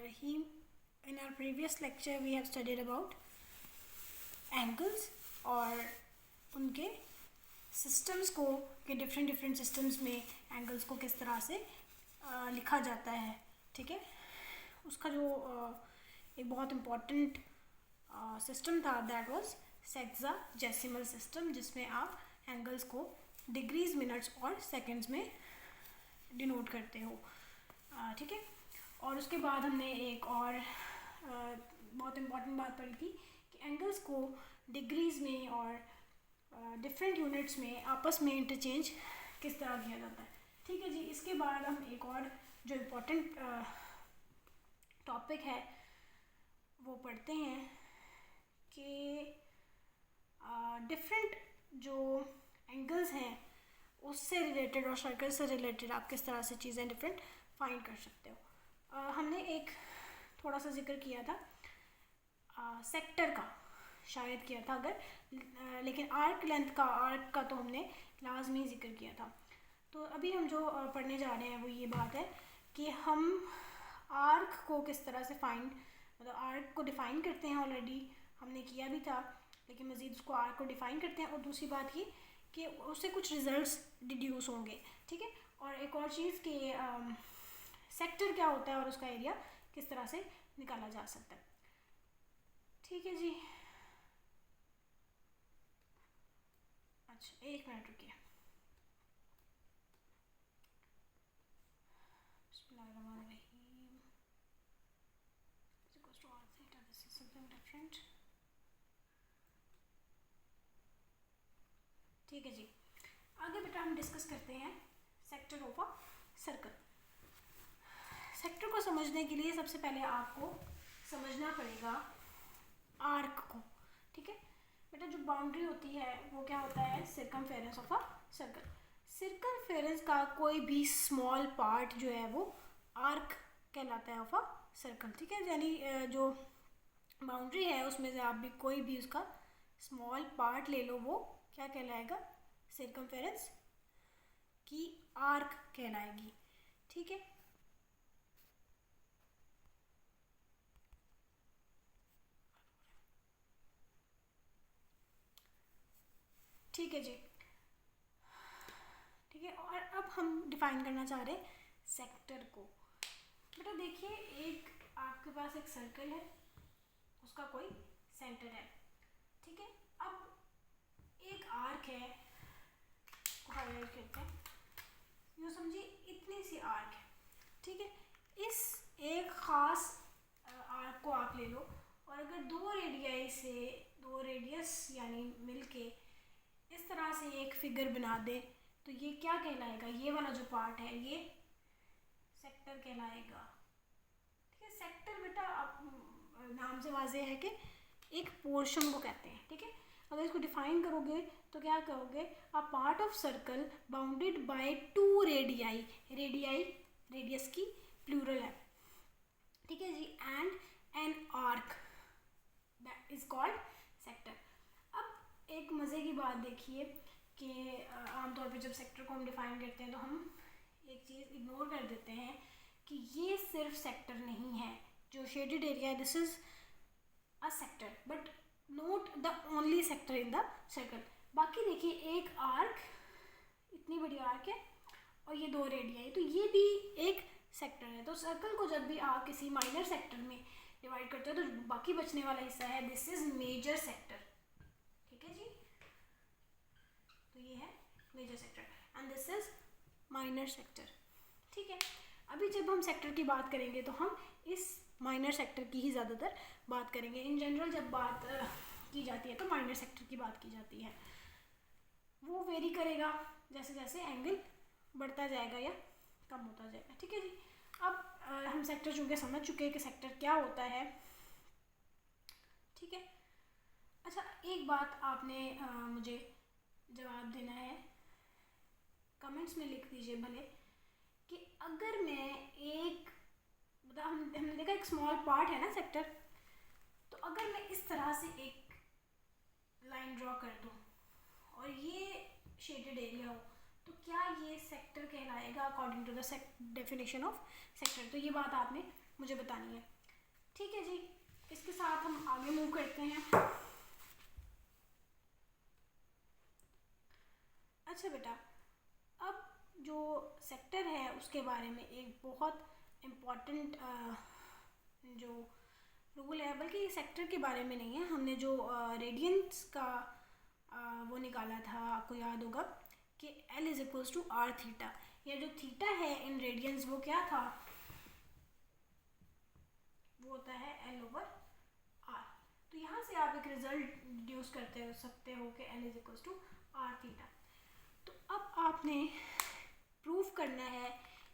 Rahim. In our previous lecture we have studied about angles और उनके systems को कि different systems में angles को किस तरह से लिखा जाता है, ठीक है। उसका जो एक बहुत important system था that was sexagesimal system, जिसमें आप angles को degrees, minutes और seconds में denote करते हो, ठीक है। और उसके बाद हमने एक और बहुत इम्पॉर्टेंट बात पढ़ी थी कि एंगल्स को डिग्रीज़ में और डिफरेंट यूनिट्स में आपस में इंटरचेंज किस तरह किया जाता है, ठीक है जी। इसके बाद हम एक और जो इम्पोर्टेंट टॉपिक है वो पढ़ते हैं कि डिफरेंट जो एंगल्स हैं उससे रिलेटेड और सर्कल से रिलेटेड आप किस तरह से चीज़ें डिफरेंट फाइंड कर सकते हो। हमने एक थोड़ा सा जिक्र किया था सेक्टर का, शायद किया था अगर, लेकिन आर्क का तो हमने लाजमी जिक्र किया था। तो अभी हम जो पढ़ने जा रहे हैं वो ये बात है कि हम आर्क को किस तरह से मतलब आर्क को डिफ़ाइन करते हैं। ऑलरेडी हमने किया भी था, लेकिन मज़ीद उसको आर्क को डिफ़ाइन करते हैं। और दूसरी बात ये कि उससे कुछ रिजल्ट्स डिड्यूस होंगे, ठीक है। और एक और चीज़ कि सेक्टर क्या होता है और उसका एरिया किस तरह से निकाला जा सकता है, ठीक है जी। अच्छा, एक मिनट रुकिए। ठीक है जी, आगे बेटा हम डिस्कस करते हैं sector of a circle. Sector को समझने के लिए सबसे पहले आपको समझना पड़ेगा आर्क को, ठीक है बेटा। जो बाउंड्री होती है वो क्या होता है, circumference of a circle. Circumference का कोई भी स्मॉल पार्ट जो है वो आर्क कहलाता है ऑफ अ सर्कल, ठीक है। यानी जो बाउंड्री है उसमें से आप भी कोई भी उसका स्मॉल पार्ट ले लो, वो क्या कहलाएगा, सर्कमफेरेंस की आर्क कहलाएगी, ठीक है। ठीक है जी, ठीक है। और अब हम डिफाइन करना चाह रहे हैं सेक्टर को। बेटा देखिए, एक आपके पास एक सर्कल है, उसका कोई सेंटर है, ठीक है। अब एक आर्क है, हाईलाइट करते हैं, यूँ समझिए इतनी सी आर्क है, ठीक है। इस एक ख़ास आर्क को आप ले लो और अगर दो रेडियस यानी मिलके इस तरह से एक फिगर बना दे तो ये क्या कहलाएगा, ये वाला जो पार्ट है ये सेक्टर कहलाएगा, ठीक है। सेक्टर बेटा आप नाम से वाज़ेह है कि एक पोर्शन को कहते हैं, ठीक है। अगर इसको डिफाइन करोगे तो क्या कहोगे, a part of circle bounded by two radii, radius की प्लूरल है, ठीक है जी, and an arc that is called sector. अब एक मज़े की बात देखिए कि आमतौर पे जब सेक्टर को हम डिफ़ाइन करते हैं तो हम एक चीज़ इग्नोर कर देते हैं कि ये सिर्फ सेक्टर नहीं है। जो शेडेड एरिया है this is a sector but note the only sector in the circle. बाकी देखिए एक आर्क, इतनी बड़ी आर्क है और ये दो रेडिया है, तो ये भी एक सेक्टर है। तो सर्कल को जब भी आप किसी माइनर सेक्टर में डिवाइड करते हो तो बाकी बचने वाला हिस्सा है दिस इज मेजर सेक्टर, ठीक है जी। तो ये है major sector and this is minor sector, ठीक है। अभी जब हम सेक्टर की बात करेंगे तो हम इस माइनर सेक्टर की ही ज़्यादातर बात करेंगे। इन जनरल जब बात की जाती है तो माइनर सेक्टर की बात की जाती है। वो वेरी करेगा जैसे जैसे एंगल बढ़ता जाएगा या कम होता जाएगा, ठीक है जी। अब हम सेक्टर चूँकि समझ चुके हैं कि सेक्टर क्या होता है, ठीक है। अच्छा, एक बात आपने मुझे जवाब देना है, कमेंट्स में लिख दीजिए भले, कि अगर मैं एक मतलब हमने देखा एक स्मॉल पार्ट है ना सेक्टर, तो अगर मैं इस तरह से एक लाइन ड्रॉ कर दूँ और ये शेडेड एरिया हो तो क्या ये सेक्टर कहलाएगा according to the definition of sector. तो ये बात आपने मुझे बतानी है। ठीक है जी, इसके साथ हम आगे मूव करते हैं। अच्छा बेटा, अब जो सेक्टर है उसके बारे में एक बहुत इम्पॉर्टेंट जो रूल है, बल्कि ये सेक्टर के बारे में नहीं है, हमने जो रेडियंस का वो निकाला था, आपको याद होगा कि L is equals to R theta. या जो थीटा है इन रेडियंस वो क्या था, वो होता है L ओवर R। तो यहाँ से आप एक रिजल्ट डिड्यूस करते सकते हो कि L is equals to R theta. तो अब आपने प्रूफ करना है,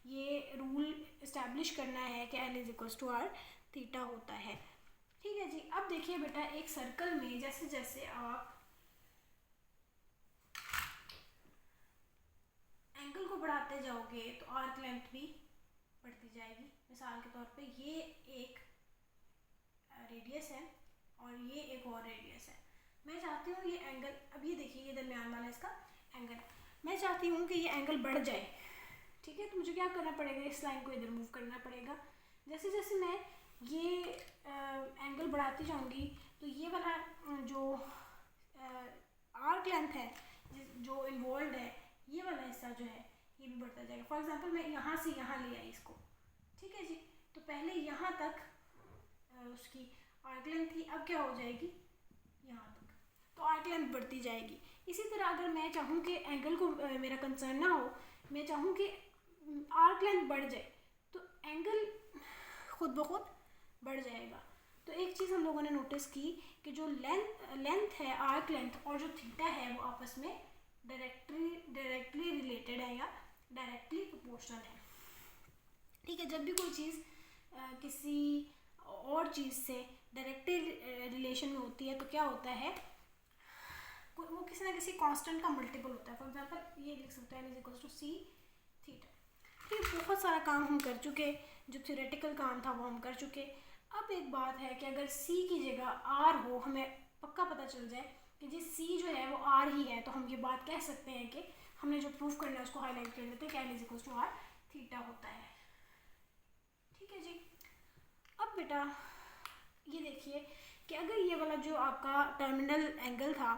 ये रूल इस्टेब्लिश करना है कि L is equals to R theta होता है। ठीक है जी, अब देखिए बेटा, एक सर्कल में जैसे जैसे आप एंगल को बढ़ाते जाओगे तो आर्क लेंथ भी बढ़ती जाएगी। मिसाल के तौर पे ये एक रेडियस है और ये एक और रेडियस है। मैं चाहती हूँ ये एंगल, अब ये देखिए ये दरमियान वाला इसका एंगल, मैं चाहती हूँ कि ये एंगल बढ़ जाए। ठीक है, तो मुझे क्या करना पड़ेगा, इस लाइन को इधर मूव करना पड़ेगा। जैसे जैसे मैं ये एंगल बढ़ाती जाऊँगी तो ये वाला जो आर्क लेंथ है जो इन्वॉल्व है, ये वाला हिस्सा जो है ये भी बढ़ता जाएगा। फॉर एग्जांपल मैं यहाँ से यहाँ ले आई इसको, ठीक है जी, तो पहले यहाँ तक उसकी आर्क लेंथ थी, अब क्या हो जाएगी यहाँ तक, तो आर्क लेंथ बढ़ती जाएगी। इसी तरह अगर मैं चाहूँ कि एंगल को मेरा कंसर्न ना हो, मैं चाहूँ कि आर्क लेंथ बढ़ जाए, तो एंगल खुद ब खुद बढ़ जाएगा। तो एक चीज़ हम लोगों ने नोटिस की कि जो लेंथ है, आर्क लेंथ और जो थीटा है वो आपस में डायरेक्टली रिलेटेड है या डायरेक्टली प्रोपोर्शनल है। ठीक है, जब भी कोई चीज़ किसी और चीज़ से डायरेक्टली रिलेशन में होती है तो क्या होता है, वो किसी ना किसी कांस्टेंट का मल्टीपल होता है। फॉर एग्जांपल ये लिख सकते हैं L is equals to C theta. ठीक, बहुत सारा काम हम कर चुके, जो थ्योरेटिकल काम था वो हम कर चुके। अब एक बात है कि अगर C की जगह R हो, हमें पक्का पता चल जाए कि जी C जो है वो R ही है, तो हम ये बात कह सकते हैं कि हमने जो प्रूफ करना है उसको हाईलाइट कर देते हैं कि L is equals to R theta होता है। ठीक है जी, अब बेटा ये देखिए कि अगर ये वाला जो आपका टर्मिनल एंगल था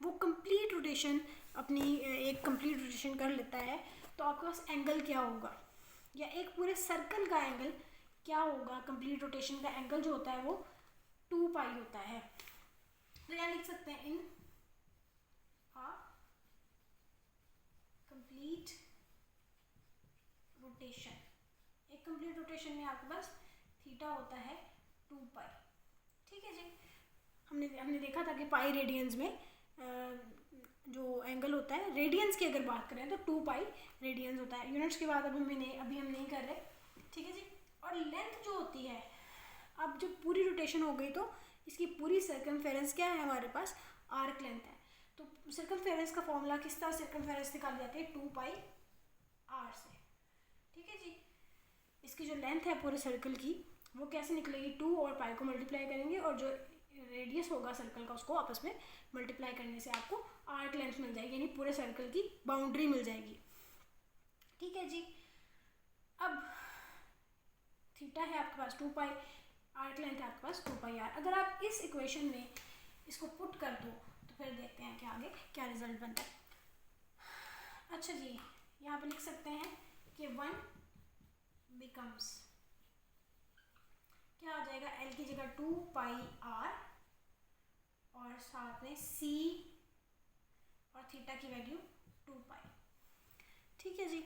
वो कंप्लीट रोटेशन अपनी एक कंप्लीट रोटेशन कर लेता है, तो आपके पास एंगल क्या होगा, या एक पूरे सर्कल का एंगल क्या होगा। कंप्लीट रोटेशन का एंगल जो होता है वो 2 पाई होता है। तो यहाँ लिख सकते हैं इन आ कंप्लीट रोटेशन, एक कंप्लीट रोटेशन में आपके पास थीटा होता है 2 पाई। ठीक है जी, हमने देखा था कि पाई रेडियंस में जो एंगल होता है, रेडियंस की अगर बात करें तो 2 पाई रेडियंस होता है। यूनिट्स की बात अभी हम नहीं कर रहे। ठीक है जी, और लेंथ जो होती है, अब जब पूरी रोटेशन हो गई तो इसकी पूरी सर्कमफेरेंस क्या है हमारे पास, आर्क लेंथ है। तो सर्कमफेरेंस का फॉर्मूला किस तरह सर्कमफेरेंस निकाली जाती है, 2 पाई आर से। ठीक है जी, इसकी जो लेंथ है पूरे सर्कल की वो कैसे निकलेगी, 2 और पाई को मल्टीप्लाई करेंगे और जो रेडियस होगा सर्कल का उसको आपस में मल्टीप्लाई करने से आपको आर्क लेंथ मिल जाएगी, यानी पूरे सर्कल की बाउंड्री मिल जाएगी। ठीक है जी, अब थीटा है आपके पास 2 पाई, आर्क लेंथ है आपके पास 2 पाई आर। अगर आप इस इक्वेशन में इसको पुट कर दो तो फिर देखते हैं कि आगे क्या रिजल्ट बनता है। अच्छा जी, यहाँ पे लिख सकते हैं कि 1 बिकम्स क्या आ जाएगा, L की जगह 2 पाई आर और साथ में C और थीटा की वैल्यू 2 पाई। ठीक है जी,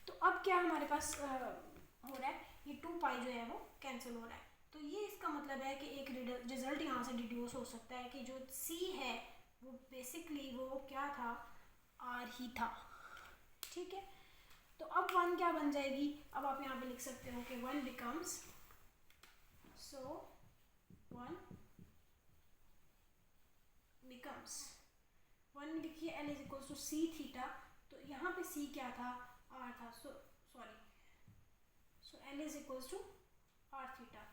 तो अब क्या हमारे पास हो रहा है, ये 2 पाई जो है वो कैंसिल हो रहा है। तो ये इसका मतलब है कि एक रिजल्ट यहाँ से डिड्यूस हो सकता है कि जो C है वो बेसिकली वो क्या था, R ही था। ठीक है, तो अब 1 क्या बन जाएगी, अब आप यहाँ पे लिख सकते हो कि 1 बिकम्स, so 1 becomes 1 लिखिए L is equals to C theta, तो यहाँ पे C क्या था, R था, so L is equals to R theta.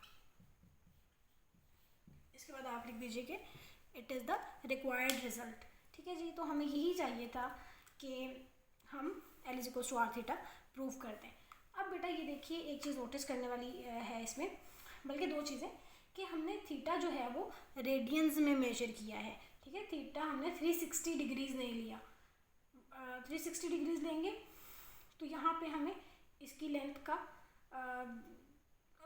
इसके बाद आप लिख दीजिए कि it is the required result. ठीक है जी, तो हमें यही चाहिए था कि हम L is equals to R theta prove कर दें। अब बेटा ये देखिए, एक चीज़ नोटिस करने वाली है इसमें, बल्कि 2 चीज़ें, कि हमने थीटा जो है वो रेडियंस में मेजर किया है, ठीक है। थीटा हमने 360 डिग्रीज नहीं लिया, 360 डिग्रीज लेंगे तो यहाँ पे हमें इसकी लेंथ का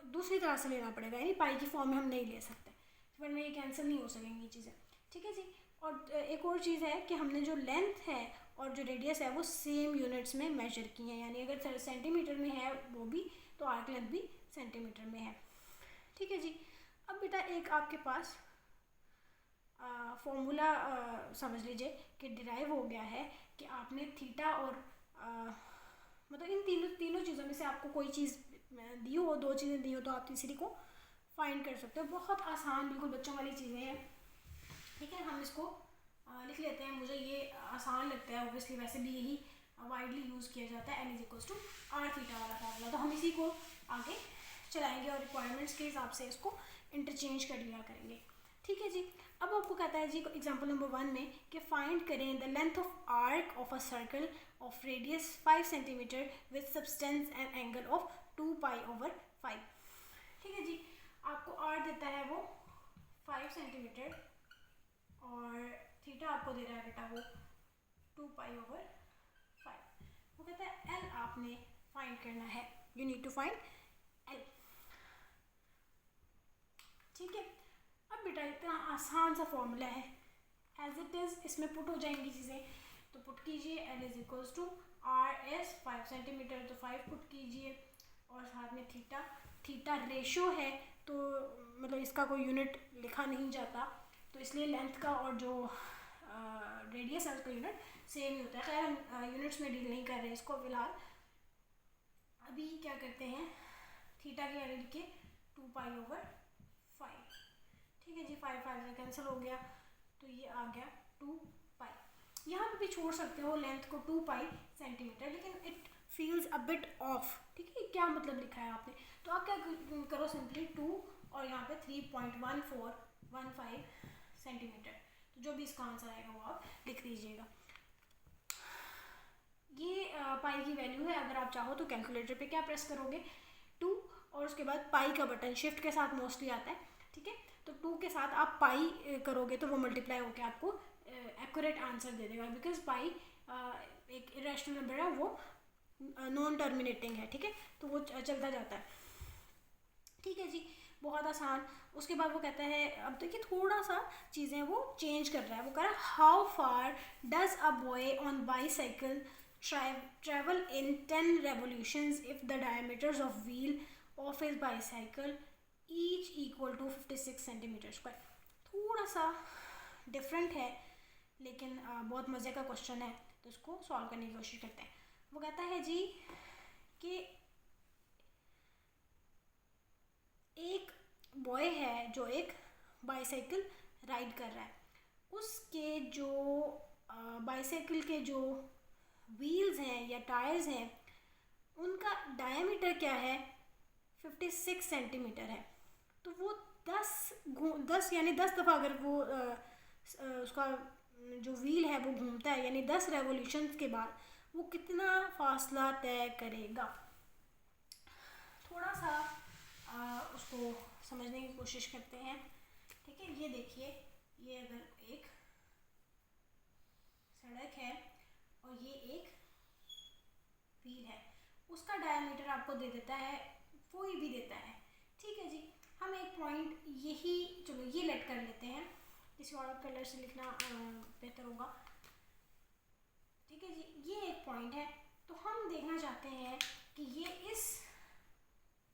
दूसरी तरह से लेना पड़ेगा, यानी पाई की फॉर्म में हम नहीं ले सकते, वरना ये कैंसिल नहीं हो सकेंगी ये चीज़ें, ठीक है जी। और एक और चीज़ है कि हमने जो लेंथ है और जो रेडियस है वो सेम यूनिट्स में मेजर की है, यानी अगर सेंटीमीटर में है वो भी तो आर्क लेंथ भी सेंटीमीटर में है, ठीक है जी। अब बेटा एक आपके पास फॉर्मूला समझ लीजिए कि डिराइव हो गया है कि आपने थीटा और मतलब इन तीनों चीज़ों में से आपको कोई चीज़ दी हो, दो चीज़ें दी हो तो आप तीसरी को फाइंड कर सकते हो। बहुत आसान बिल्कुल बच्चों वाली चीज़ें हैं, ठीक है। हम इसको लिख लेते हैं, मुझे ये आसान लगता है, ऑब्वियसली वैसे भी यही वाइडली यूज़ किया जाता है, L=r थीटा वाला फार्मूला। तो हम इसी को आगे चलाएंगे और रिक्वायरमेंट्स के हिसाब से इसको इंटरचेंज कर लिया करेंगे, ठीक है जी। अब आपको कहता है जी एग्जांपल नंबर 1 में कि फाइंड करें the length of arc of a circle of radius 5 centimetre with substance and angle of 2π/5, ठीक है जी। आपको आर देता है वो 5 सेंटीमीटर और थीटा आपको दे रहा है बेटा वो 2π/5। वो कहता है एल आपने फाइंड करना है, you need to find L, ठीक है। अब बेटा इतना आसान सा फॉर्मूला है, एज इट इज़ इसमें पुट हो जाएंगी चीज़ें, तो पुट कीजिए L=r(s) 5 सेंटीमीटर, तो 5 पुट कीजिए और साथ में थीटा रेशो है तो मतलब इसका कोई यूनिट लिखा नहीं जाता, तो इसलिए लेंथ का और जो रेडियस है उसका यूनिट सेम ही होता है। खैर हम यूनिट्स में डील नहीं कर रहे इसको फिलहाल, अभी क्या करते हैं थीटा की वैल्यू लिखिए 2π/5, ठीक है जी। 5 से कैंसिल हो गया तो ये आ गया 2π। यहाँ पे भी छोड़ सकते हो लेंथ को 2π सेंटीमीटर, लेकिन it feels a bit of, ठीक है। क्या मतलब लिखा है आपने, तो आप क्या करो सिंपली 2 और यहाँ पे 3.1415 सेंटीमीटर, तो जो भी इसका आंसर आएगा वो आप लिख दीजिएगा। ये पाई की वैल्यू है, अगर आप चाहो तो कैलकुलेटर पे क्या प्रेस करोगे 2 और उसके बाद पाई का बटन शिफ्ट के साथ मोस्टली आता है, ठीक है। तो 2 के साथ आप पाई करोगे तो वो मल्टीप्लाई होकर आपको एक्यूरेट आंसर दे देगा, बिकॉज पाई एक इरेशनल नंबर है, वो नॉन टर्मिनेटिंग है, ठीक है, तो वो चलता जाता है, ठीक है जी। बहुत आसान। उसके बाद वो कहता है, अब देखिए थोड़ा सा चीज़ें वो चेंज कर रहा है, वो कह रहा है how far does a boy on bicycle travel in 10 revolutions if the diameters of wheel of his bicycle each equal to 56 centimetre square. थोड़ा सा डिफरेंट है लेकिन बहुत मज़े का क्वेश्चन है, तो इसको सॉल्व करने की कोशिश करते हैं। वो कहता है जी कि एक बॉय है जो एक बाईसाइकिल राइड कर रहा है, उसके जो बाईसाइकिल के जो व्हील्स हैं या टायर्स हैं उनका डायमीटर क्या है 56 सेंटीमीटर है, तो वो 10 यानी 10 दफ़ा अगर वो उसका जो व्हील है वो घूमता है, यानी 10 रेवोल्यूशंस के बाद वो कितना फासला तय करेगा। थोड़ा सा उसको समझने की कोशिश करते हैं, ठीक है। ये देखिए, ये अगर एक सड़क है और ये एक व्हील है, उसका डायमीटर आपको दे देता है, कोई भी देता है, ठीक है जी। हम एक पॉइंट यही, चलो ये लेट कर लेते हैं, किसी और कलर से लिखना बेहतर होगा, ठीक है जी। ये एक पॉइंट है, तो हम देखना चाहते हैं कि ये इस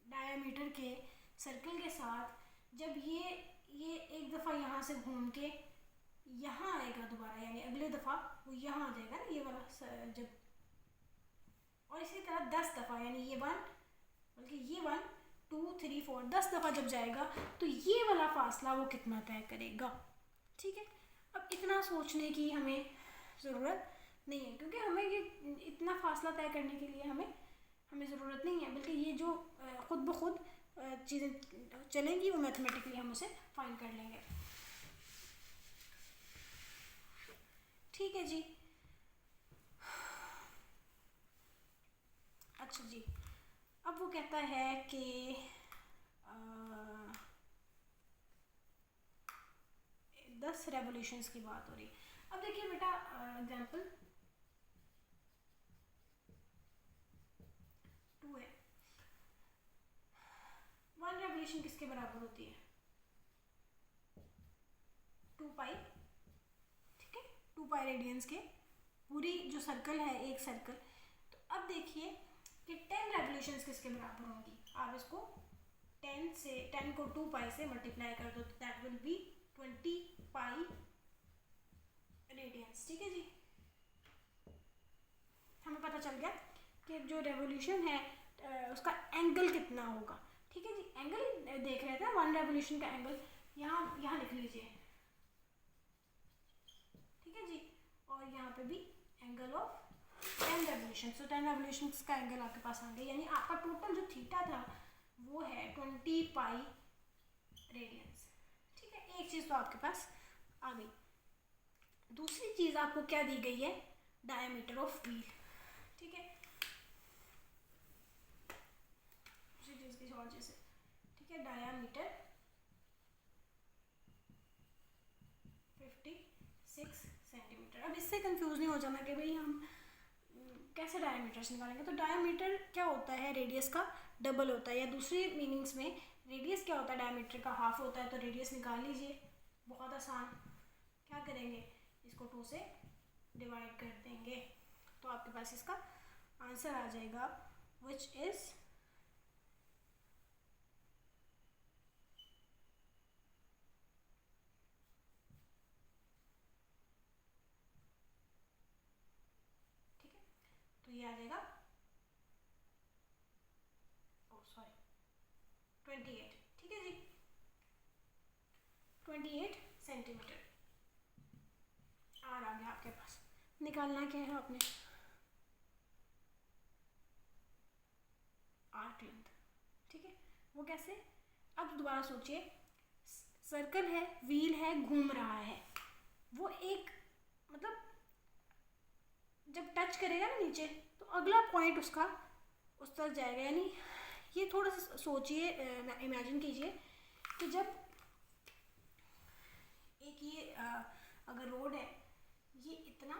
डायमीटर के सर्कल के साथ जब ये एक दफ़ा यहाँ से घूम के यहाँ आएगा दोबारा, यानी अगले दफ़ा वो यहाँ आ जाएगा ना, ये वाला जब, और इसी तरह 10 दफ़ा, यानी ये 1 बल्कि ये 1 2 3 4 10 दफ़ा जब जाएगा तो ये वाला फासला वो कितना तय करेगा, ठीक है। अब इतना सोचने की हमें ज़रूरत नहीं है, क्योंकि हमें ये इतना फासला तय करने के लिए हमें ज़रूरत नहीं है, बल्कि ये जो ख़ुद ब खुद चीज़ें चलेंगी वो मैथमेटिकली हम उसे फाइंड कर लेंगे, ठीक है जी। अच्छा जी, अब वो कहता है कि प्लस रेवोल्यूशंस की बात हो रही है। अब देखिए बेटा एग्जांपल 2 है। 1 रेवोल्यूशन किसके बराबर होती है? 2 पाई, ठीक है, 2 पाई रेडियंस के पूरी जो सर्कल है एक सर्कल। तो अब देखिए कि 10 रेवोल्यूशंस किसके बराबर होंगी। आप इसको 10 को 2 पाई से मल्टीप्लाई कर दो तो that will be 20 pi radiance, ठीक है जी। हमें पता चल गया कि जो रेवोल्यूशन है उसका एंगल कितना होगा, ठीक है जी। एंगल देख रहे थे 1 रेवोल्यूशन का एंगल यहाँ लिख लीजिए, ठीक है जी। और यहाँ पे भी एंगल ऑफ 10 रेवोल्यूशन, तो 10 रेवोल्यूशन का एंगल आपके पास आ गया, यानी आपका टोटल जो थीटा था वो है 20 पाई रेडियंस, ठीक है। एक चीज़ तो आपके पास आ गई। दूसरी चीज़ आपको क्या दी गई है? डायमीटर ऑफ व्हील, ठीक है। दूसरी चीज़ की और जैसे, ठीक है, डायमीटर 56 सेंटीमीटर। अब इससे कंफ्यूज नहीं हो जाना कि भाई हम कैसे डायमीटर्स निकालेंगे। तो डायमीटर क्या होता है? रेडियस का डबल होता है, या दूसरी मीनिंग्स में रेडियस क्या होता है? डायमीटर का हाफ होता है। तो रेडियस निकाल लीजिए, बहुत आसान। क्या करेंगे? इसको 2 से डिवाइड कर देंगे तो आपके पास इसका आंसर आ जाएगा विच इज़ 28, ठीक है जी, 28 सेंटीमीटर आर आ गया आपके पास। निकालना क्या है आपने? आर्क लेंथ, ठीक है। वो कैसे? अब दोबारा सोचिए, सर्कल है, व्हील है, घूम रहा है, वो एक मतलब जब टच करेगा ना नीचे तो अगला पॉइंट उसका उस तक जाएगा। यानी ये थोड़ा सा सोचिए, इमेजिन कीजिए कि जब एक ये अगर रोड है, ये इतना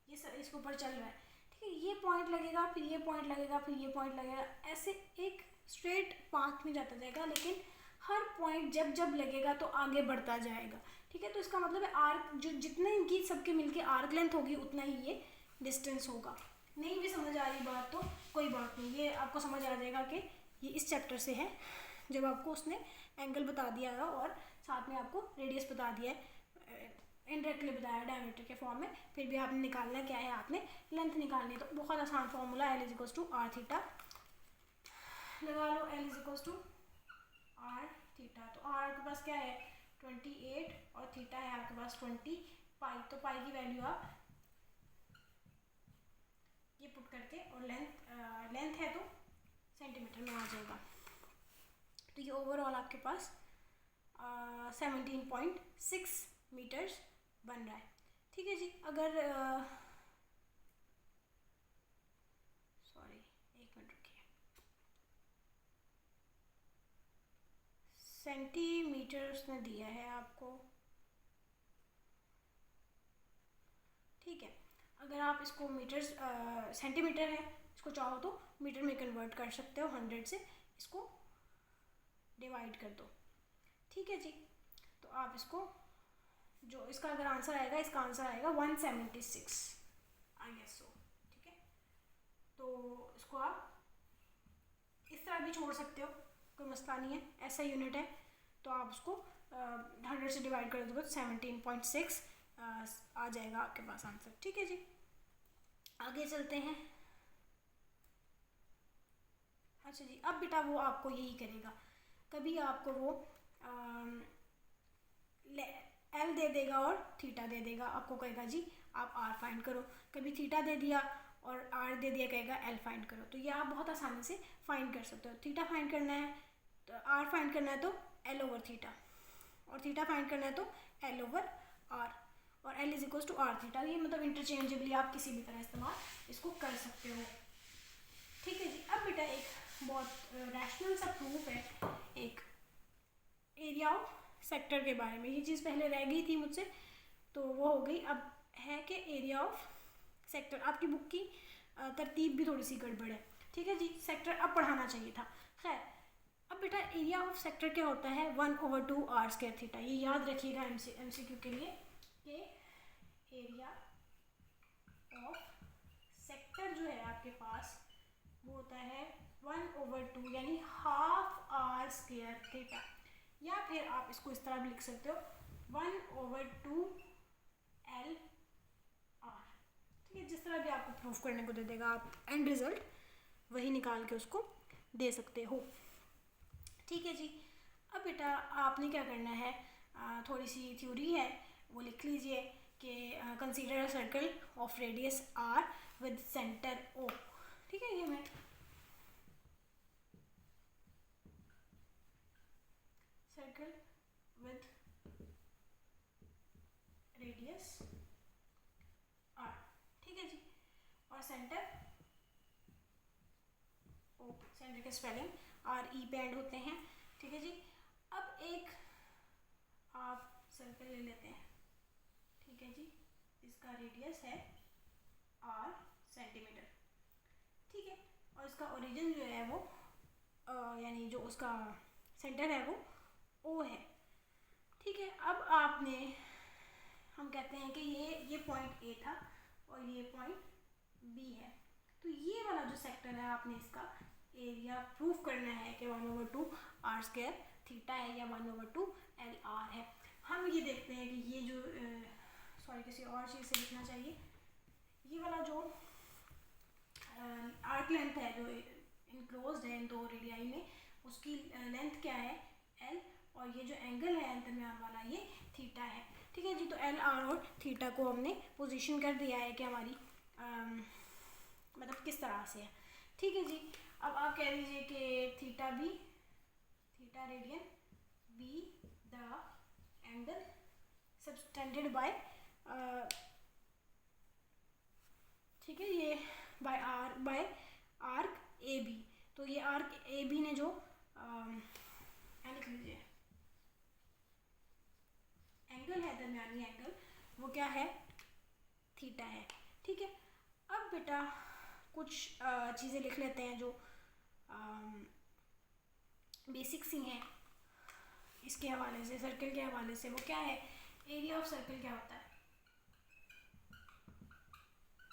ये इसके ऊपर चल रहा है, ठीक है, ये पॉइंट लगेगा, फिर ये पॉइंट लगेगा, फिर ये पॉइंट लगेगा, ऐसे एक स्ट्रेट पाथ में जाता जाएगा, लेकिन हर पॉइंट जब जब लगेगा तो आगे बढ़ता जाएगा, ठीक है। तो इसका मतलब है आर्क जो जितने इनकी सबके मिलके आर्क लेंथ होगी उतना ही ये डिस्टेंस होगा। नहीं भी समझ आ रही बात तो कोई बात नहीं, ये आपको समझ आ जाएगा कि ये इस चैप्टर से है, जब आपको उसने एंगल बता दिया है और साथ में आपको रेडियस बता दिया है, इनडायरेक्टली बताया डायमीटर के फॉर्म में, फिर भी आपने निकालना क्या है? आपने लेंथ निकालनी है। तो बहुत आसान formula, L is equals to R theta लगा लो, L is equals to R theta. तो आर आपके पास क्या है? 28 और थीटा है आपके पास 20 पाई। तो पाई की वैल्यू आप ये पुट करके, और लेंथ है तो सेंटीमीटर में आ जाएगा। तो ये ओवरऑल आपके पास 17.6 मीटर्स बन रहा है, ठीक है जी। अगर सॉरी एक मिनट रुकिए, सेंटीमीटर उसने दिया है आपको, ठीक है। अगर आप इसको मीटर्स सेंटीमीटर है, इसको चाहो तो मीटर में कन्वर्ट कर सकते हो, 100 से इसको डिवाइड कर दो, ठीक है जी। तो आप इसको जो इसका अगर आंसर आएगा, इसका आंसर आएगा 176 आई गेस सो, ठीक है। तो इसको आप इस तरह भी छोड़ सकते हो, कोई मसला नहीं है, ऐसा यूनिट है। तो आप उसको 100 से डिवाइड कर दोगे तो 17.6 आ जाएगा आपके पास आंसर, ठीक है जी। आगे चलते हैं। अच्छा जी, अब बेटा वो आपको यही करेगा, कभी आपको वो एल दे देगा और थीटा दे देगा, आपको कहेगा जी आप आर फाइंड करो। कभी थीटा दे दिया और आर दे दिया, कहेगा एल फाइंड करो। तो ये आप बहुत आसानी से फाइंड कर सकते हो। थीटा फाइंड करना है तो आर फाइंड करना है तो एल ओवर थीटा, और थीटा फाइंड करना है तो एल ओवर आर, और L is equals to R theta. ये मतलब इंटरचेंजेबली आप किसी भी तरह इस्तेमाल इसको कर सकते हो, ठीक है जी। अब बेटा एक बहुत रैशनल सा प्रूफ है, एक एरिया ऑफ सेक्टर के बारे में। ये चीज़ पहले रह गई थी मुझसे, तो वो हो गई। अब है कि एरिया ऑफ सेक्टर। आपकी बुक की तरतीब भी थोड़ी सी गड़बड़ है, ठीक है जी। सेक्टर अब पढ़ाना चाहिए था। खैर, अब बेटा एरिया ऑफ सेक्टर क्या होता है, 1/2 आर स्क्वायर थीटा। ये याद रखिएगा MCQ के लिए कि एरिया ऑफ सेक्टर जो है आपके पास वो होता है 1/2 यानी हाफ आर स्क्वायर थीटा, या फिर आप इसको इस तरह भी लिख सकते हो 1/2 L R। ठीक है, जिस तरह भी आपको प्रूफ करने को दे देगा, आप एंड रिजल्ट वही निकाल के उसको दे सकते हो। ठीक है जी। अब बेटा आपने क्या करना है, थोड़ी सी थ्योरी है वो लिख लीजिए कि consider a circle of radius R with centre O। ठीक है, ये मैं सर्कल विद रेडियस R, ठीक है जी, और सेंटर O। सेंटर के स्पेलिंग RE पे एंड होते हैं। ठीक है जी। अब एक आप सर्कल ले लेते हैं, ठीक है जी, इसका रेडियस है R सेंटीमीटर। ठीक है, और इसका ओरिजिन जो है वो यानी जो उसका सेंटर है वो O है। ठीक है, अब आपने हम कहते हैं कि ये पॉइंट A था और ये पॉइंट B है, तो ये वाला जो सेक्टर है आपने इसका एरिया प्रूफ करना है कि 1/2 आर स्क्वायर थीटा है या 1/2 L R है। हम ये देखते हैं कि ये जो सॉरी किसी और चीज़ से लिखना चाहिए, ये वाला जो आर्क लेंथ है जो इनक्लोज्ड है इन दो रेडियाई में, उसकी लेंथ क्या है L, और ये जो एंगल है दरमियान वाला ये थीटा है। ठीक है जी, तो L R और थीटा को हमने पोजीशन कर दिया है कि हमारी मतलब किस तरह से है। ठीक है जी। अब आप कह दीजिए कि theta radian be the angle subtended bye, ठीक है, ये बाय आर्क ए बी। तो ये आर्क ए बी ने जो लिख लीजिए एंगल है, दरमियानी एंगल, वो क्या है, थीटा है। ठीक है, अब बेटा कुछ चीज़ें लिख लेते हैं जो बेसिक सी हैं इसके हवाले से, सर्कल के हवाले से। वो क्या है, एरिया ऑफ सर्कल क्या होता है,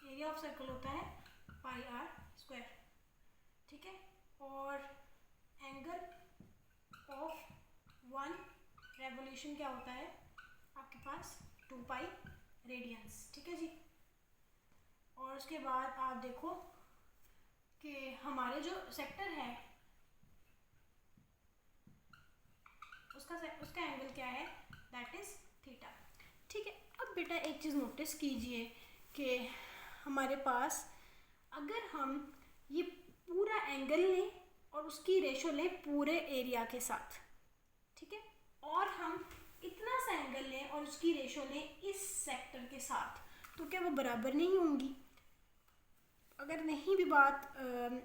एरिया ऑफ सर्कल होता है पाई आर स्क्वायर। ठीक है, और एंगल ऑफ 1 रेवोल्यूशन क्या होता है आपके पास 2 पाई रेडियंस। ठीक है जी, और उसके बाद आप देखो कि हमारे जो सेक्टर है उसका एंगल क्या है, दैट इज थीटा। ठीक है, अब बेटा एक चीज़ नोटिस कीजिए कि हमारे पास अगर हम ये पूरा एंगल लें और उसकी रेशो लें पूरे एरिया के साथ, ठीक है, और हम इतना सा एंगल लें और उसकी रेशो लें इस सेक्टर के साथ, तो क्या वो बराबर नहीं होंगी? अगर नहीं भी बात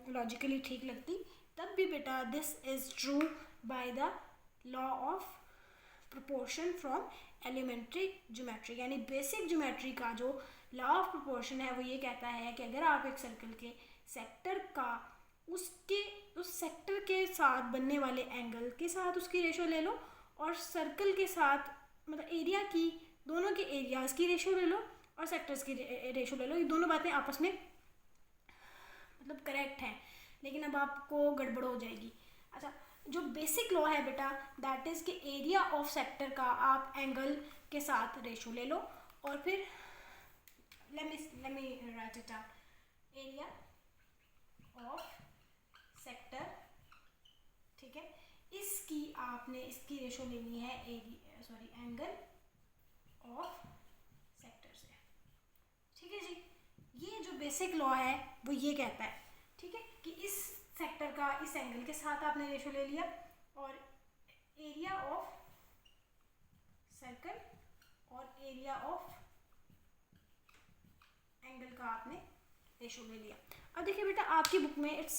लॉजिकली ठीक लगती तब भी बेटा this is true by the law of proportion from elementary geometry, यानी बेसिक ज्योमेट्री का जो लॉ ऑफ प्रोपोर्शन है वो ये कहता है कि अगर आप एक सर्कल के सेक्टर का उस सेक्टर के साथ बनने वाले एंगल के साथ उसकी रेशो ले लो, और सर्कल के साथ मतलब एरिया की, दोनों के एरियाज़ की रेशो ले लो और सेक्टर्स की रेशो ले लो, ये दोनों बातें आपस में मतलब करेक्ट है, लेकिन अब आपको गड़बड़ हो जाएगी। अच्छा, जो बेसिक लॉ है बेटा दैट इज़ कि एरिया ऑफ सेक्टर का आप एंगल के साथ रेशो ले लो, और फिर let me write it down, area of sector, ठीक है, इसकी आपने इसकी रेशो लेनी है एंगल ऑफ सेक्टर से। ठीक है जी, ये जो बेसिक लॉ है वो ये कहता है, ठीक है, कि इस सेक्टर का इस एंगल के साथ आपने रेशो ले लिया और एरिया ऑफ सर्कल और एरिया ऑफ एंगल का आपने रेशो ले लिया। अब देखिए बेटा आपकी बुक में इट्स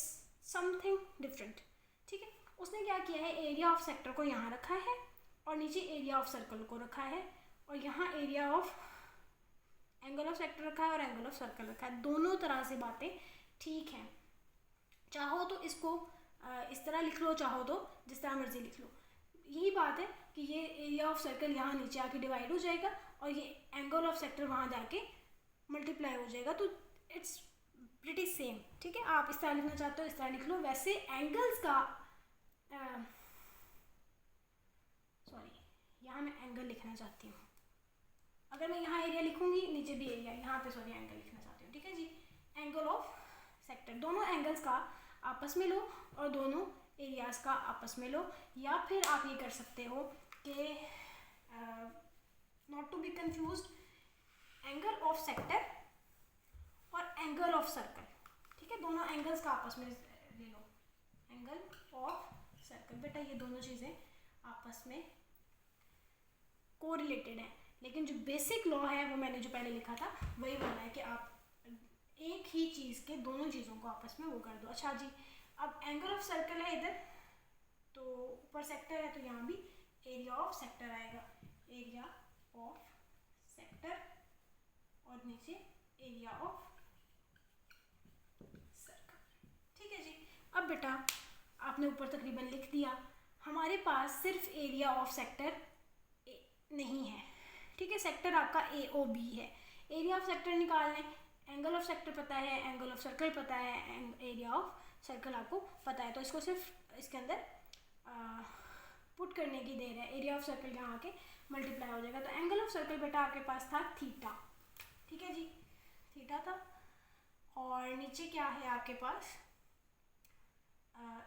समथिंग डिफरेंट। ठीक है, उसने क्या किया है, एरिया ऑफ सेक्टर को यहाँ रखा है और नीचे एरिया ऑफ सर्कल को रखा है, और यहाँ area of angle of sector रखा है और एंगल ऑफ सर्कल रखा है। दोनों तरह से बातें ठीक हैं। चाहो तो इसको इस तरह लिख लो, चाहो तो जिस तरह मर्जी लिख लो। यही बात है कि ये एरिया ऑफ सर्कल यहाँ नीचे आके डिवाइड हो जाएगा और ये एंगल ऑफ सेक्टर वहाँ जाके मल्टीप्लाई हो जाएगा, तो इट्स प्रिटी सेम। ठीक है, आप इस तरह लिखना चाहते हो इस तरह लिख लो। वैसे एंगल्स का यहाँ मैं एंगल लिखना चाहती हूँ। अगर मैं यहाँ एरिया लिखूंगी, नीचे भी एरिया, यहाँ पे एंगल लिखना चाहती हूँ। ठीक है जी, एंगल ऑफ सेक्टर। दोनों एंगल्स का आपस में लो और दोनों एरियाज का आपस में लो, या फिर आप ये कर सकते हो कि not to be confused, angle of sector और एंगल ऑफ सर्कल। ठीक है, दोनों एंगल्स का आपस में ले लो, एंगल ऑफ सर्कल। बेटा ये दोनों चीज़ें आपस में कोरिलेटेड है, लेकिन जो बेसिक लॉ है वो मैंने जो पहले लिखा था वही बोला है कि आप एक ही चीज़ के दोनों चीज़ों को आपस में वो कर दो। अच्छा जी, अब एंगल ऑफ सर्कल है इधर, तो ऊपर सेक्टर है तो यहाँ भी एरिया ऑफ सेक्टर आएगा, एरिया ऑफ सेक्टर, और नीचे एरिया ऑफ सर्कल। ठीक है जी, अब बेटा आपने ऊपर तकरीबन लिख दिया। हमारे पास सिर्फ एरिया ऑफ सेक्टर नहीं है। ठीक है, सेक्टर आपका ए ओ बी है। एरिया ऑफ सेक्टर निकाल लें, एंगल ऑफ सेक्टर पता है, एंगल ऑफ सर्कल पता है, एरिया ऑफ सर्कल आपको पता है, तो इसको सिर्फ इसके अंदर पुट करने की देर है। एरिया ऑफ सर्कल यहाँ आके मल्टीप्लाई हो जाएगा। तो एंगल ऑफ सर्कल बेटा आपके पास था थीटा। ठीक है जी, थीटा था, और नीचे क्या है आपके पास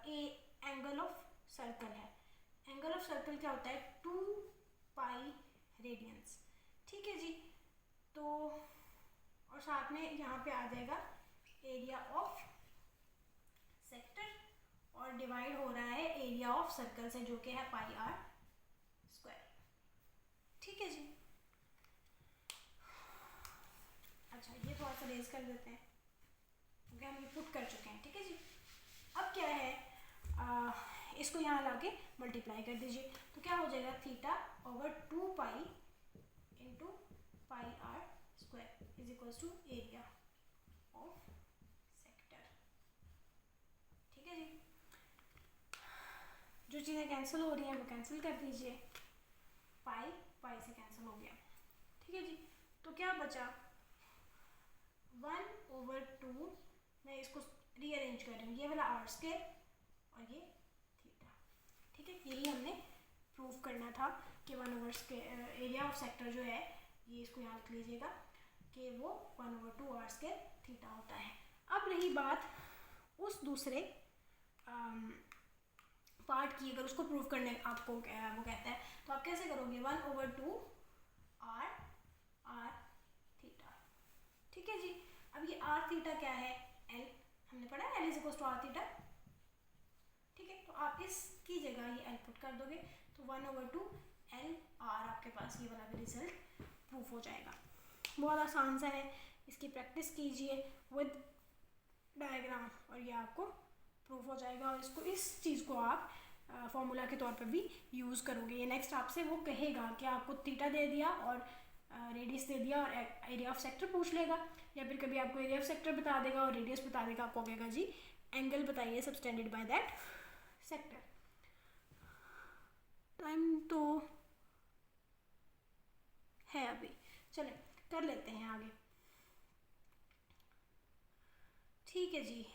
ए एंगल ऑफ सर्कल है। एंगल ऑफ सर्कल क्या होता है 2 पाई रेडियंस। ठीक है जी, तो और साथ में यहाँ पे आ जाएगा एरिया ऑफ सेक्टर, और डिवाइड हो रहा है एरिया ऑफ सर्कल से जो कि है पाई आर स्क्वायर। ठीक है जी, अच्छा ये थोड़ा सा रेज कर देते हैं क्योंकि हम ये पुट कर चुके हैं। ठीक है जी, अब क्या है इसको यहाँ लाके मल्टीप्लाई कर दीजिए, तो क्या हो जाएगा theta over 2 pi into pi R square is equals to area of sector. ठीक है जी, जो चीज़ें कैंसिल हो रही हैं वो कैंसिल कर दीजिए, पाई पाई से कैंसिल हो गया। ठीक है जी, तो क्या बचा 1/2, मैं इसको रीअरेंज कर रही हूँ, ये वाला आर स्क्वायर और ये थीटा। ठीक है, यही हमने प्रूव करना था कि 1/2 एरिया ऑफ सेक्टर जो है, ये इसको यहाँ लिख लीजिएगा कि वो 1/2 आर स्क्वायर थीटा होता है। अब रही बात उस दूसरे पार्ट की, अगर उसको प्रूव करने आपको वो कहता है तो आप कैसे करोगे 1/2 आर आर थीटा। ठीक है जी, अब ये आर थीटा क्या है, एल, हमने पढ़ा है L is equal to R theta. ठीक है, तो आप इसकी जगह ये एल पुट कर दोगे तो 1/2 एल आर, आपके पास ये वाला भी रिजल्ट प्रूफ हो जाएगा। बहुत आसान सा है, इसकी प्रैक्टिस कीजिए विद डायग्राम और ये आपको प्रूफ हो जाएगा, और इसको इस चीज़ को आप फॉर्मूला के तौर पे भी यूज़ करोगे। ये नेक्स्ट आपसे वो कहेगा कि आपको थीटा दे दिया और रेडियस दे दिया और एरिया ऑफ सेक्टर पूछ लेगा, या फिर कभी आपको एरिया ऑफ सेक्टर बता देगा और रेडियस बता देगा, आपको कहेगा जी एंगल बताइए subtended by that sector. Time तो है अभी, चले कर लेते हैं आगे। ठीक है जी,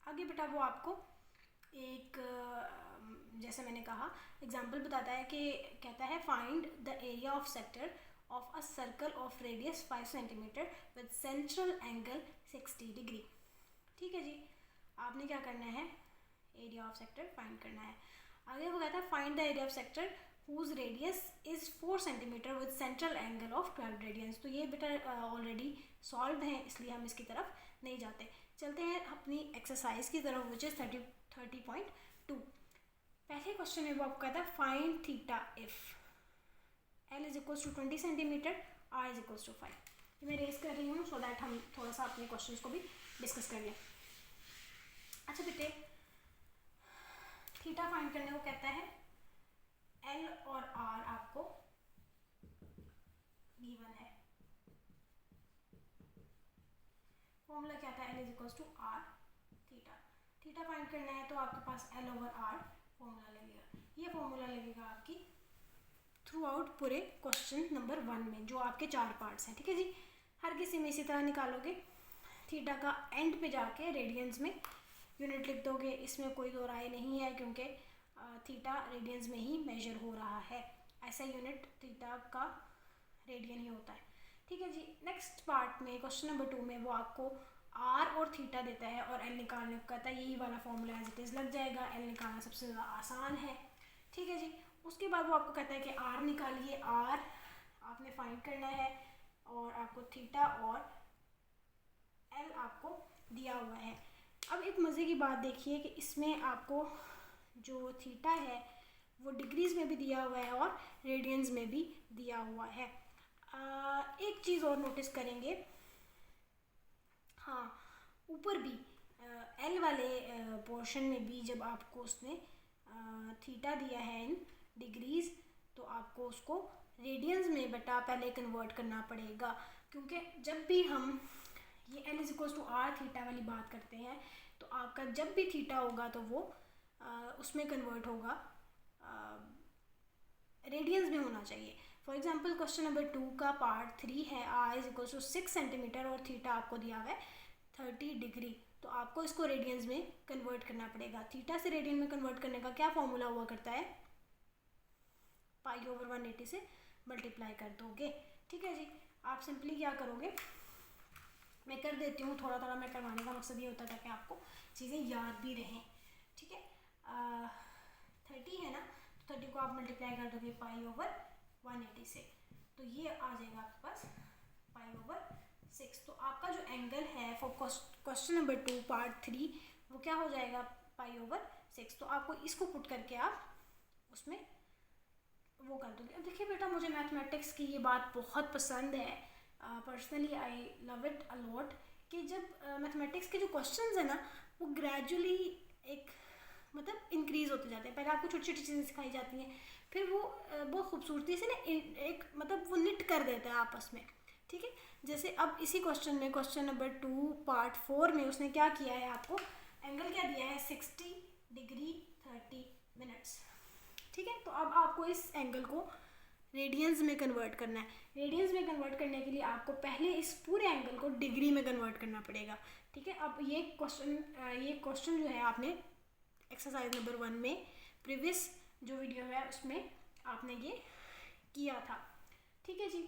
आगे बेटा वो आपको एक जैसे मैंने कहा एग्जाम्पल बताता है कि कहता है find the area of sector of a circle of radius 5 centimetre with central angle 60 degree. ठीक है जी, आपने क्या करना है एरिया ऑफ सेक्टर फाइंड करना है। आगे वो कहता है find the area of sector whose radius is 4 centimetre with central angle of 12 radians. तो ये बेटा ऑलरेडी सॉल्व है, इसलिए हम इसकी तरफ नहीं जाते। चलते हैं अपनी एक्सरसाइज की तरफ विच इज़ 30.2। पहले क्वेश्चन में वो आपको कहता है find theta if L is equals to 20 centimetre, R is equals to 5। ये मैं रेस कर रही हूँ सो दैट हम थोड़ा सा अपने क्वेश्चन को भी डिस्कस कर लें। अच्छा बेटे, थीटा फाइंड करने को कहता है एल और आर आपको गिवन है। फॉर्मूला क्या था, L is equal to R theta. Theta find करना है तो आपके पास एल ओवर आर फॉर्मूला लगेगा। ये फॉर्मूला लगेगा आपकी थ्रू आउट पूरे क्वेश्चन नंबर 1 में, जो आपके 4 पार्ट्स हैं, ठीक है जी। हर किसी में इसी तरह निकालोगे। थीटा का एंड पे जाके रेडियंस में यूनिट लिख दोगे, इसमें कोई दो राय नहीं है, क्योंकि थीटा रेडियंस में ही मेजर हो रहा है। ऐसा यूनिट थीटा का रेडियन ही होता है, ठीक है जी। नेक्स्ट पार्ट में क्वेश्चन नंबर 2 में वो आपको आर और थीटा देता है और एल निकालने को कहता है। यही वाला फॉर्मूला एज इट इज़ लग जाएगा। एल निकालना सबसे ज़्यादा आसान है, ठीक है जी। उसके बाद वो आपको कहता है कि आर निकालिए। आर आपने फाइंड करना है और आपको थीटा और एल आपको दिया हुआ है। अब एक मज़े की बात देखिए कि इसमें आपको जो थीटा है वो डिग्रीज में भी दिया हुआ है और रेडियंस में भी दिया हुआ है। एक चीज़ और नोटिस करेंगे, हाँ, ऊपर भी एल वाले पोर्शन में भी जब आपको उसने थीटा दिया है इन डिग्रीज, तो आपको उसको रेडियंस में बेटा पहले कन्वर्ट करना पड़ेगा, क्योंकि जब भी हम ये L is equal to R theta वाली बात करते हैं तो आपका जब भी थीटा होगा तो वो उसमें कन्वर्ट होगा, रेडियंस में होना चाहिए। फॉर एग्जांपल क्वेश्चन नंबर 2 का पार्ट 3 है, R is equal to 6 centimetre और थीटा आपको दिया हुआ है 30 डिग्री, तो आपको इसको रेडियंस में कन्वर्ट करना पड़ेगा। थीटा से रेडियन में कन्वर्ट करने का क्या फॉर्मूला हुआ करता है, पाई ओवर 180 से मल्टीप्लाई कर दोगे, ठीक है जी। आप सिंपली क्या करोगे, मैं कर देती हूँ थोड़ा थोड़ा, मैं करवाने का मकसद ये होता है ताकि आपको चीज़ें याद भी रहें, ठीक है। 30 है ना, तो 30 को आप मल्टीप्लाई कर दोगे पाई ओवर 180 से, तो ये आ जाएगा आपके पास पाई ओवर 6। तो आपका जो एंगल है फॉर क्वेश्चन नंबर 2 पार्ट 3 वो क्या हो जाएगा, पाई ओवर 6। तो आपको इसको पुट करके आप उसमें वो कर दोगे। अब देखिए बेटा, मुझे मैथमेटिक्स की ये बात बहुत पसंद है, personally I love it a lot, कि जब मैथमेटिक्स के जो क्वेश्चंस है ना वो ग्रेजुअली एक मतलब इंक्रीज़ होते जाते हैं। पहले आपको छोटी छोटी चीज़ें सिखाई जाती हैं, फिर वो बहुत खूबसूरती से ना एक मतलब वो निट कर देता है आपस में, ठीक है। जैसे अब इसी क्वेश्चन में क्वेश्चन नंबर 2 पार्ट 4 में उसने क्या किया है, आपको एंगल क्या दिया है, 60 डिग्री 30 मिनट्स, ठीक है। तो अब आपको इस एंगल को रेडियंस में कन्वर्ट करना है। रेडियंस में कन्वर्ट करने के लिए आपको पहले इस पूरे एंगल को डिग्री में कन्वर्ट करना पड़ेगा, ठीक है। अब ये क्वेश्चन जो है आपने एक्सरसाइज नंबर 1 में प्रीवियस जो वीडियो है उसमें आपने ये किया था, ठीक है जी,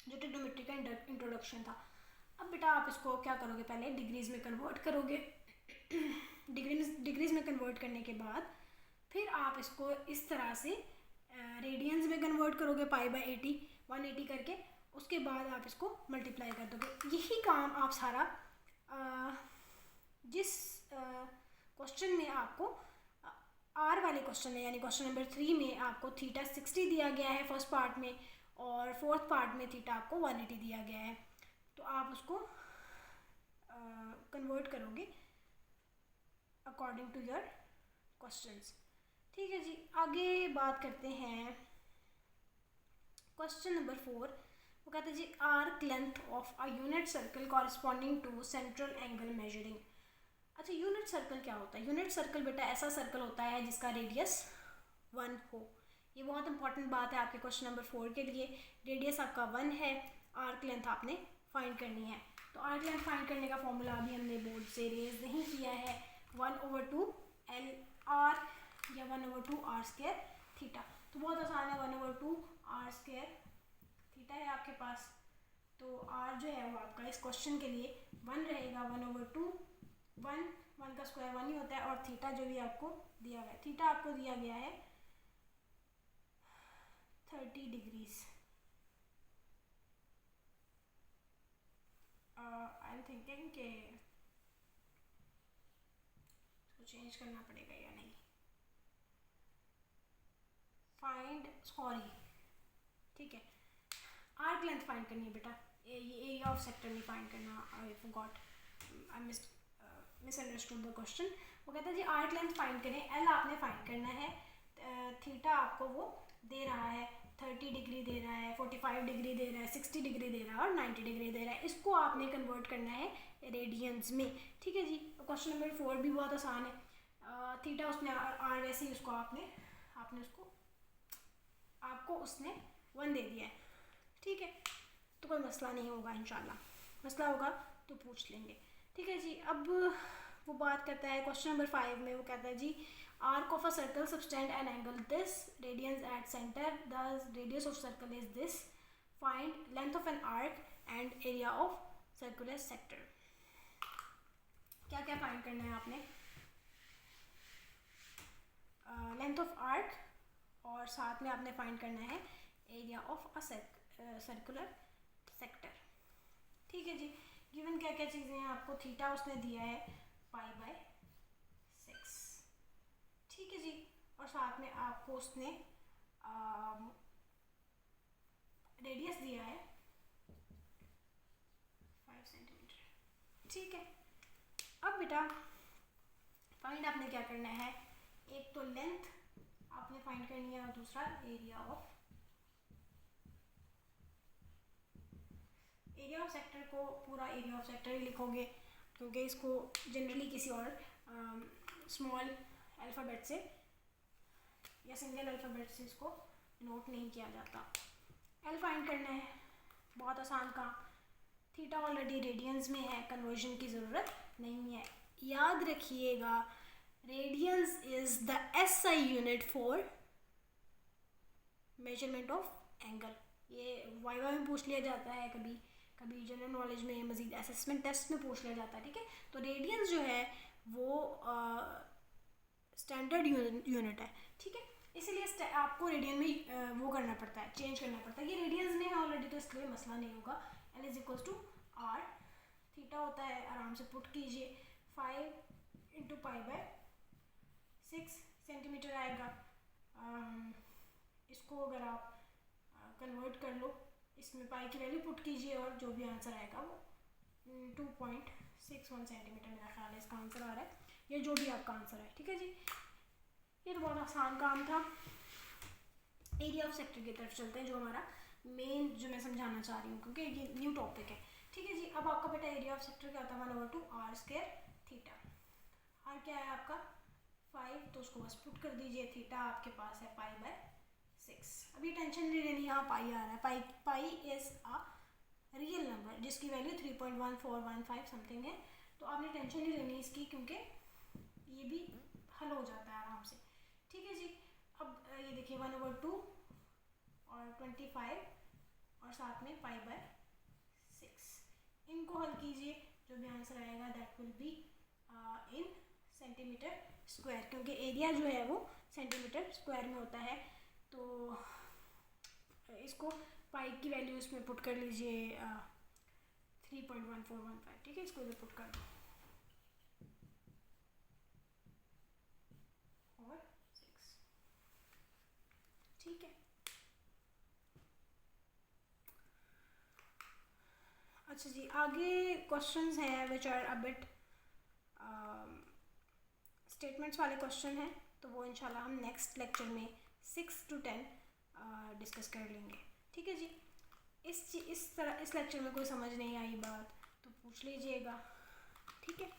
जो ट्रिग्नोमेट्री का इंट्रोडक्शन था। अब बेटा आप इसको क्या करोगे, पहले डिग्रीज में कन्वर्ट करोगे। डिग्रीज में कन्वर्ट करने के बाद फिर आप इसको इस तरह से रेडियंस में कन्वर्ट करोगे पाई बाई 80 180 करके, उसके बाद आप इसको मल्टीप्लाई कर दोगे। यही काम आप सारा जिस क्वेश्चन में आपको आर वाले क्वेश्चन में यानी क्वेश्चन नंबर 3 में आपको थीटा 60 दिया गया है फर्स्ट पार्ट में, और फोर्थ पार्ट में थीटा आपको 180 दिया गया है, तो आप उसको कन्वर्ट करोगे अकॉर्डिंग टू योर क्वेश्चंस, ठीक है जी। आगे बात करते हैं क्वेश्चन नंबर 4। वो कहते हैं जी arc length of a unit circle corresponding to central angle measuring. अच्छा, यूनिट सर्कल क्या होता है? यूनिट सर्कल बेटा ऐसा सर्कल होता है जिसका रेडियस 1 हो। ये बहुत इंपॉर्टेंट बात है आपके क्वेश्चन नंबर 4 के लिए। रेडियस आपका 1 है, आर्क लेंथ आपने फाइंड करनी है। तो आर्क लेंथ फाइंड करने का फॉर्मूला अभी हमने बोर्ड से रेज नहीं किया है, 1/2 एल आर या 1/2 आर स्क्वायर थीटा। तो बहुत आसान है, 1/2 आर स्क्वायर थीटा है आपके पास, तो आर जो है वो आपका इस क्वेश्चन के लिए 1 रहेगा, 1/2 1 का स्क्वायर 1 ही होता है, और थीटा जो भी आपको दिया गया है, थीटा आपको दिया गया है 30 डिग्रीज। आई एम थिंकिंग कि इसको चेंज करना पड़ेगा या नहीं। फाइंड, सॉरी, ठीक है, आर्क लेंथ फाइंड करनी है बेटा, ये एरिया ऑफ सेक्टर नहीं फाइंड करना। I forgot, I misunderstood the question. वो कहता है जी आर्क लेंथ फाइंड करें, एल आपने फाइंड करना है। थीटा आपको वो दे रहा है 30 डिग्री दे रहा है, 45 डिग्री दे रहा है, 60 डिग्री दे रहा है और 90 डिग्री दे रहा है। इसको आपने कन्वर्ट करना है रेडियंस में, ठीक है जी। क्वेश्चन नंबर 4 भी बहुत आसान है। थीटा उसने आर वैसे ही उसको आपने उसको आपको उसने 1 दे दिया है, ठीक है। तो कोई मसला नहीं होगा, इंशाल्लाह मसला होगा तो पूछ लेंगे, ठीक है जी। अब वो बात करता है क्वेश्चन नंबर 5 में, वो कहता है जी arc of a circle subtend an angle this, radians at center, the radius of circle is this, find length of an arc and area of circular sector। क्या क्या फाइंड करना है आपने? लेंथ ऑफ आर्क और साथ में आपने find करना है area of a circular sector, ठीक है जी। गिवन क्या क्या चीज़ें हैं आपको? थीटा उसने दिया है π/6, ठीक है जी। और साथ में आपको उसने रेडियस दिया है 5 सेंटीमीटर, ठीक है। अब बेटा फाइंड आपने क्या करना है? एक तो लेंथ आपने फाइंड करनी है और दूसरा एरिया ऑफ सेक्टर को पूरा एरिया ऑफ सेक्टर ही लिखोगे, क्योंकि इसको जनरली किसी और स्मॉल अल्फ़ाबेट से या सिंगल अल्फ़ाबेट से इसको नोट नहीं किया जाता। एल फाइंड करना है, बहुत आसान काम। थीटा ऑलरेडी रेडियंस में है, कन्वर्जन की ज़रूरत नहीं है। याद रखिएगा radians is the SI unit for measurement of angle. ये वाइवा में पूछ लिया जाता है, कभी कभी जनरल नॉलेज में, मज़ीद असेसमेंट टेस्ट में पूछ लिया जाता है, ठीक है। तो रेडियंस जो है वो स्टैंडर्ड यूनिट है, ठीक है। इसीलिए आपको रेडियन में वो करना पड़ता है, चेंज करना पड़ता है। ये रेडियंस में है ऑलरेडी, तो इसलिए मसला नहीं होगा। L is equals to R, theta होता है, आराम से पुट कीजिए, 5 × π/6 सेंटीमीटर आएगा। इसको अगर आप कन्वर्ट कर लो, इसमें पाई की वैल्यू पुट कीजिए और जो भी आंसर आएगा वो 2.61 सेंटीमीटर मेरा ख्याल है इसका आंसर आ रहा है, या जो भी आपका आंसर है, ठीक है जी। ये तो बहुत आसान काम था। एरिया ऑफ सेक्टर की तरफ चलते हैं, जो हमारा मेन जो मैं समझाना चाह रही हूँ, क्योंकि ये न्यू टॉपिक है, ठीक है जी। अब आपका बेटा एरिया ऑफ सेक्टर क्या होता है? 1/2 r² थीटा। आर क्या है आपका 5, तो उसको बस पुट कर दीजिए। थीटा आपके पास है π/6। अभी टेंशन नहीं लेनी, यहाँ पाई आ रहा है। पाई इज़ अ रियल नंबर जिसकी वैल्यू 3.1415 समथिंग है, तो आपने टेंशन नहीं लेनी इसकी, क्योंकि ये भी हल हो जाता है आराम से, ठीक है जी। अब ये देखिए 1/2 और 25 और साथ में π/6, इनको हल कीजिए, जो भी आंसर आएगा that will be in centimetre square, क्योंकि एरिया जो है वो सेंटीमीटर स्क्वायर में होता है। तो इसको पाई की वैल्यू इसमें पुट कर लीजिए 3.1415, ठीक है। इसको इधर पुट कर दो और 6, ठीक है। अच्छा जी, आगे क्वेश्चंस हैं which are a bit statements वाले क्वेश्चन हैं, तो वो इंशाल्लाह हम नेक्स्ट लेक्चर में 6 to 10 डिस्कस कर लेंगे, ठीक है जी। इस लेक्चर में कोई समझ नहीं आई बात तो पूछ लीजिएगा, ठीक है।